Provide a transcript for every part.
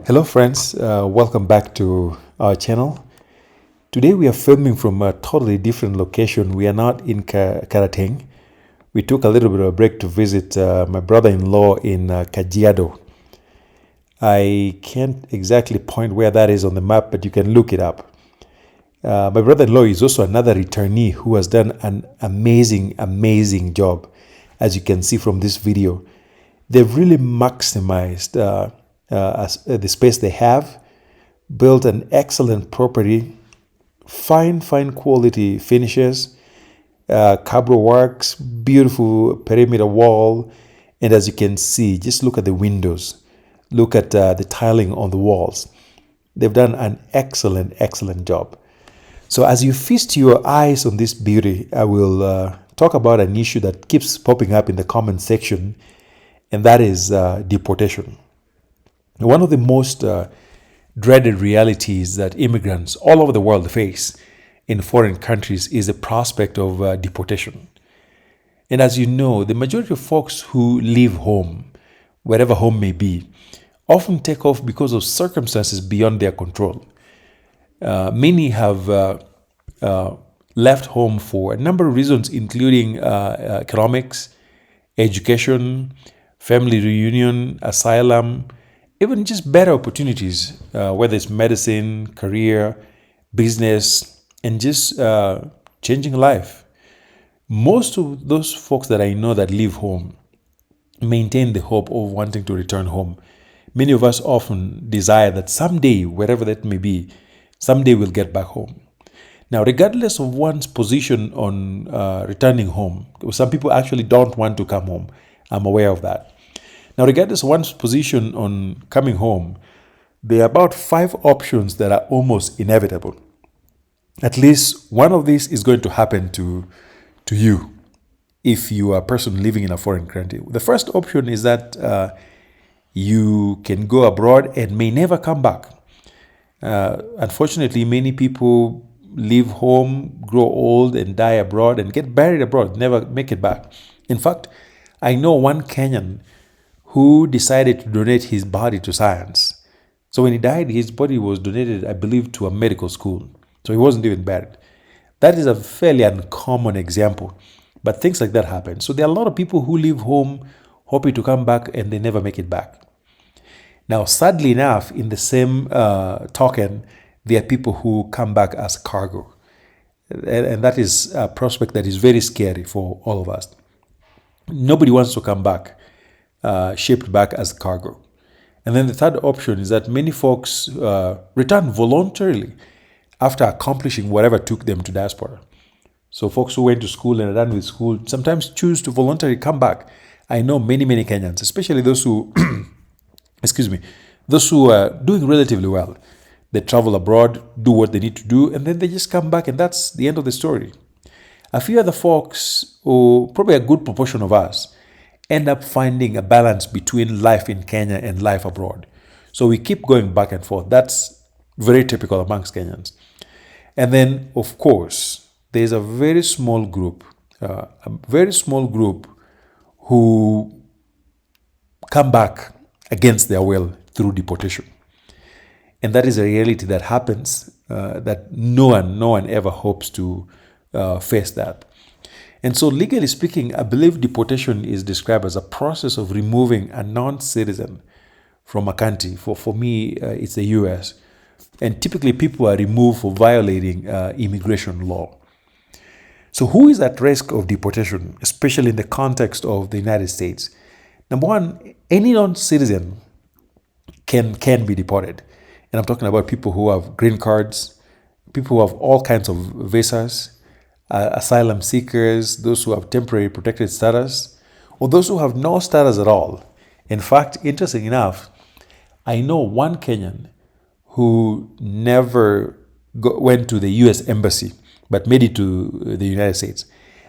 Hello friends, welcome back to our channel. Today we are filming from a totally different location. We are not in Karateng. We took a little bit of a break to visit my brother-in-law in Kajiado. I can't exactly point where that is on the map, but you can look it up. My brother-in-law is also another returnee who has done an amazing job, as you can see from this video. They've really maximized the space they have, built an excellent property, fine quality finishes, cabro works, beautiful perimeter wall, and as you can see, just look at the windows, look at the tiling on the walls. They've done an excellent job. So as you feast your eyes on this beauty, I will talk about an issue that keeps popping up in the comment section, and that is deportation. One of the most dreaded realities that immigrants all over the world face in foreign countries is the prospect of deportation. And as you know, the majority of folks who leave home, wherever home may be, often take off because of circumstances beyond their control. Many have left home for a number of reasons, including economics, education, family reunion, asylum, even just better opportunities, whether it's medicine, career, business, and just changing life. Most of those folks that I know that leave home maintain the hope of wanting to return home. Many of us often desire that someday, wherever that may be, someday we'll get back home. Now, regardless of one's position on returning home, some people actually don't want to come home. I'm aware of that. Now, regardless of one's position on coming home, there are about 5 options that are almost inevitable. At least one of these is going to happen to you if you are a person living in a foreign country. The first option is that you can go abroad and may never come back. Unfortunately, many people leave home, grow old, and die abroad and get buried abroad, never make it back. In fact, I know one Kenyan who decided to donate his body to science. So when he died, his body was donated, I believe, to a medical school. So he wasn't even buried. That is a fairly uncommon example, but things like that happen. So there are a lot of people who leave home hoping to come back and they never make it back. Now, sadly enough, in the same token, there are people who come back as cargo. And that is a prospect that is very scary for all of us. Nobody wants to come back shipped back as cargo. And then the third option is that many folks return voluntarily after accomplishing whatever took them to diaspora. So folks who went to school and are done with school sometimes choose to voluntarily come back. I know many Kenyans, especially those who, those who are doing relatively well. They travel abroad, do what they need to do, and then they just come back, and that's the end of the story. A few other folks, or probably a good proportion of us, end up finding a balance between life in Kenya and life abroad. So we keep going back and forth. That's very typical amongst Kenyans. And then, of course, there's a very small group who come back against their will through deportation. And that is a reality that happens, that no one ever hopes to face that. And so legally speaking, I believe deportation is described as a process of removing a non-citizen from a country. For me, it's the US. And typically people are removed for violating immigration law. So who is at risk of deportation, especially in the context of the United States? Number one, any non-citizen can be deported. And I'm talking about people who have green cards, people who have all kinds of visas, asylum seekers, those who have temporary protected status, or those who have no status at all. In fact, interesting enough, I know one Kenyan who never went to the US embassy, but made it to the United States,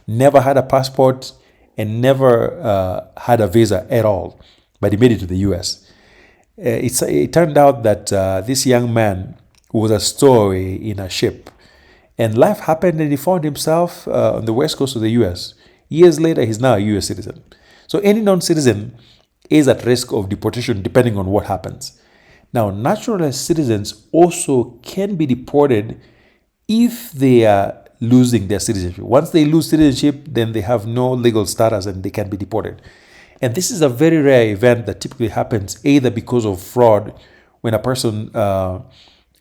never had a passport and never had a visa at all, but he made it to the US. It turned out that this young man was a stowaway in a ship. And life happened and he found himself on the west coast of the US. Years later, he's now a US citizen. So any non-citizen is at risk of deportation depending on what happens. Now, naturalized citizens also can be deported if they are losing their citizenship. Once they lose citizenship, then they have no legal status and they can be deported. And this is a very rare event that typically happens either because of fraud, when a person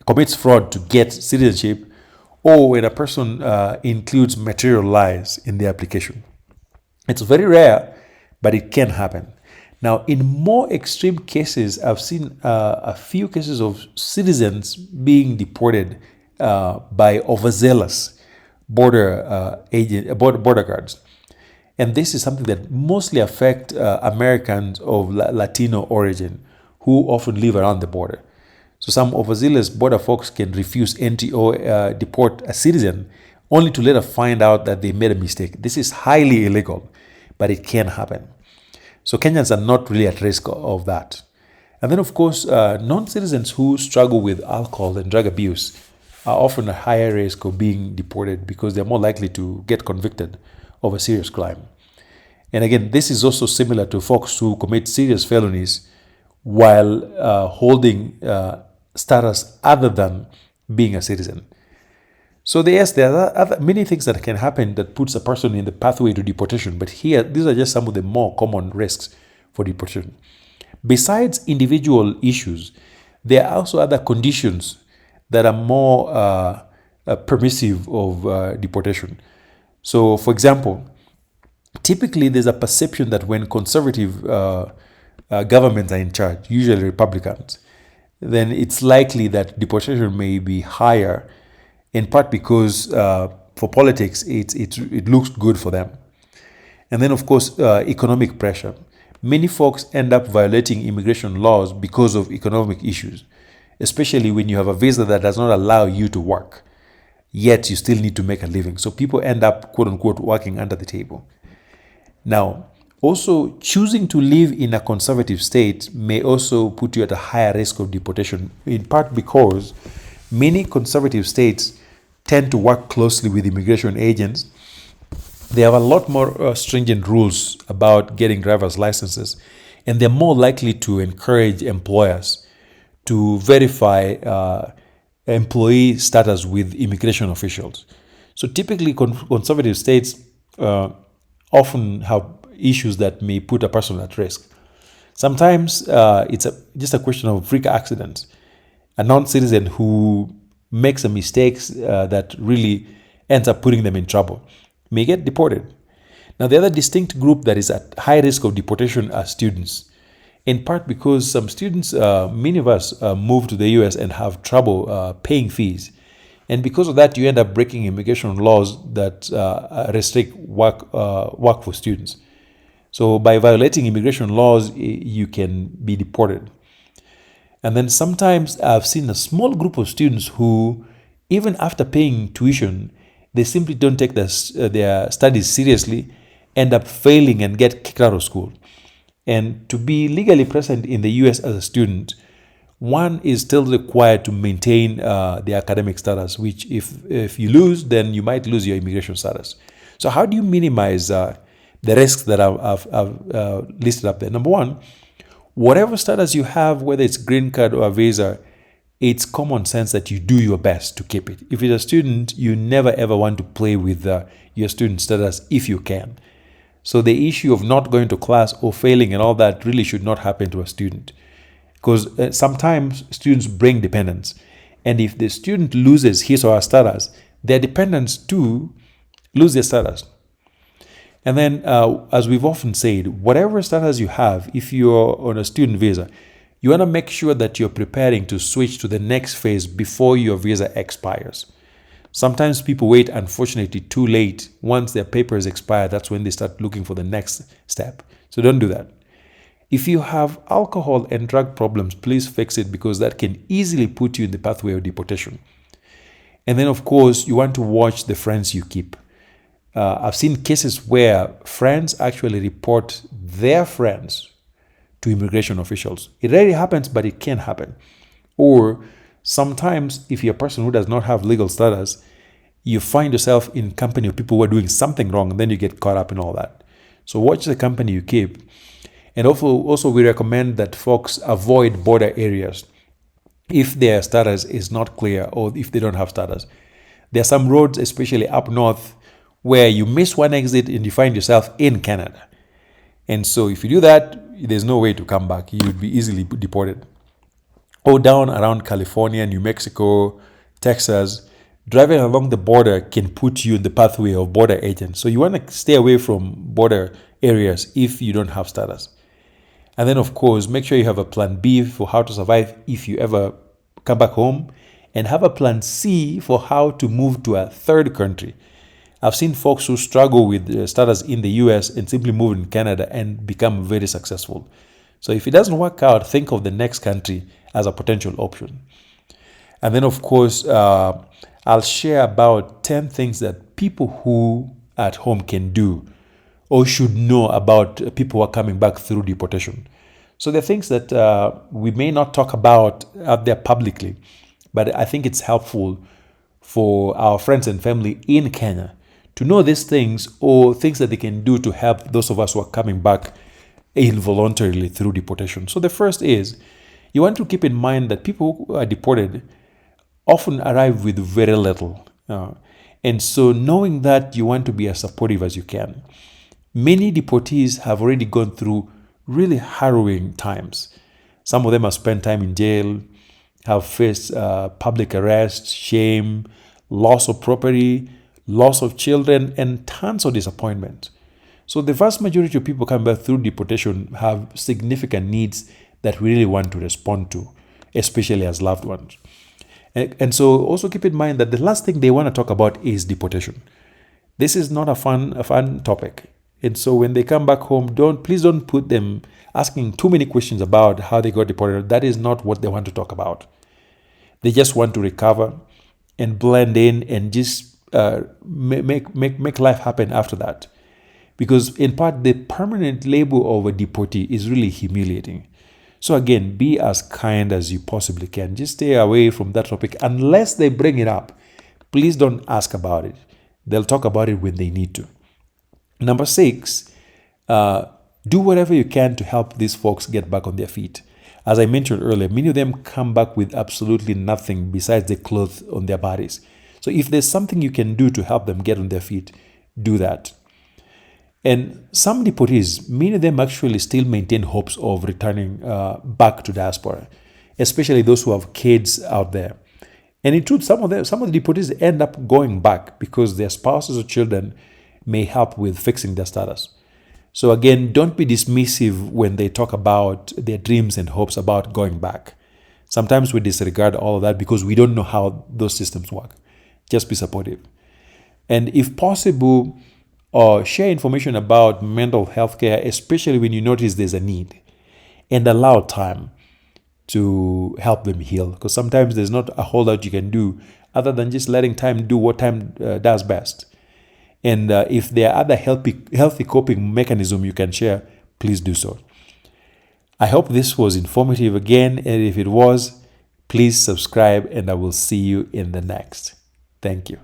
commits fraud to get citizenship, or when a person includes material lies in the application. It's very rare, but it can happen. Now, in more extreme cases, I've seen a few cases of citizens being deported by overzealous border guards. And this is something that mostly affect Americans of Latino origin who often live around the border. So some overzealous border folks can refuse entry or deport a citizen only to later find out that they made a mistake. This is highly illegal, but it can happen. So Kenyans are not really at risk of that. And then, of course, non-citizens who struggle with alcohol and drug abuse are often at higher risk of being deported because they're more likely to get convicted of a serious crime. And again, this is also similar to folks who commit serious felonies while holding status other than being a citizen. So yes, there are many things that can happen that puts a person in the pathway to deportation. But here, these are just some of the more common risks for deportation. Besides individual issues, there are also other conditions that are more permissive of deportation. So, for example, typically there's a perception that when conservative governments are in charge, usually Republicans, then it's likely that deportation may be higher, in part because for politics, it looks good for them. And then, of course, economic pressure. Many folks end up violating immigration laws because of economic issues, especially when you have a visa that does not allow you to work, yet you still need to make a living. So people end up, quote unquote, working under the table. Now, also choosing to live in a conservative state may also put you at a higher risk of deportation, in part because many conservative states tend to work closely with immigration agents. They have a lot more stringent rules about getting driver's licenses, and they're more likely to encourage employers to verify employee status with immigration officials. So typically, conservative states often have issues that may put a person at risk. Sometimes it's just a question of freak accidents. A non-citizen who makes a mistakes that really ends up putting them in trouble may get deported. Now, the other distinct group that is at high risk of deportation are students, in part because some students, many of us, move to the US and have trouble paying fees. And because of that, you end up breaking immigration laws that restrict work for students. So by violating immigration laws, you can be deported. And then sometimes I've seen a small group of students who, even after paying tuition, they simply don't take their studies seriously, end up failing and get kicked out of school. And to be legally present in the US as a student, one is still required to maintain the academic status, which if you lose, then you might lose your immigration status. So how do you minimize the risks that I've listed up there? Number one, whatever status you have, whether it's green card or a visa, it's common sense that you do your best to keep it. If you're a student, you never ever want to play with your student status if you can. So the issue of not going to class or failing and all that really should not happen to a student, because sometimes students bring dependents. And if the student loses his or her status, their dependents too lose their status. And then, as we've often said, whatever status you have, if you're on a student visa, you want to make sure that you're preparing to switch to the next phase before your visa expires. Sometimes people wait, unfortunately, too late. Once their papers expire, that's when they start looking for the next step. So don't do that. If you have alcohol and drug problems, please fix it, because that can easily put you in the pathway of deportation. And then, of course, you want to watch the friends you keep. I've seen cases where friends actually report their friends to immigration officials. It rarely happens, but it can happen. Or sometimes, if you're a person who does not have legal status, you find yourself in company of people who are doing something wrong, and then you get caught up in all that. So watch the company you keep. And also we recommend that folks avoid border areas. if their status is not clear or if they don't have status. There are some roads, especially up north, where you miss one exit and you find yourself in Canada. And so if you do that, there's no way to come back. You would be easily deported. Or down around California, New Mexico, Texas, driving along the border can put you in the pathway of border agents. So you want to stay away from border areas if you don't have status. And then, of course, make sure you have a plan B for how to survive if you ever come back home, and have a plan C for how to move to a third country. I've seen folks who struggle with status in the US and simply move in Canada and become very successful. So if it doesn't work out, think of the next country as a potential option. And then, of course, I'll share about 10 things that people who at home can do or should know about people who are coming back through deportation. So there are things that we may not talk about out there publicly, but I think it's helpful for our friends and family in Kenya to know these things, or things that they can do to help those of us who are coming back involuntarily through deportation. So the first is, you want to keep in mind that people who are deported often arrive with very little. And so knowing that, you want to be as supportive as you can. Many deportees have already gone through really harrowing times. Some of them have spent time in jail, have faced public arrest, shame, loss of property, loss of children, and tons of disappointment. So the vast majority of people coming back through deportation have significant needs that we really want to respond to, especially as loved ones. And so also keep in mind that the last thing they want to talk about is deportation. This is not a fun topic. And so when they come back home, please don't put them asking too many questions about how they got deported. That is not what they want to talk about. They just want to recover and blend in and just make life happen after that. Because in part, the permanent label of a deportee is really humiliating. So again, be as kind as you possibly can. Just stay away from that topic unless they bring it up. Please don't ask about it. They'll talk about it when they need to. Number 6, do whatever you can to help these folks get back on their feet. As I mentioned earlier, many of them come back with absolutely nothing besides the clothes on their bodies. So if there's something you can do to help them get on their feet, do that. And some deportees, many of them actually still maintain hopes of returning back to diaspora, especially those who have kids out there. And in truth, some of the deportees end up going back because their spouses or children may help with fixing their status. So again, don't be dismissive when they talk about their dreams and hopes about going back. Sometimes we disregard all of that because we don't know how those systems work. Just be supportive. And if possible, share information about mental health care, especially when you notice there's a need, and allow time to help them heal. Because sometimes there's not a whole lot you can do other than just letting time do what time does best. And if there are other healthy coping mechanisms you can share, please do so. I hope this was informative again, and if it was, please subscribe, and I will see you in the next. Thank you.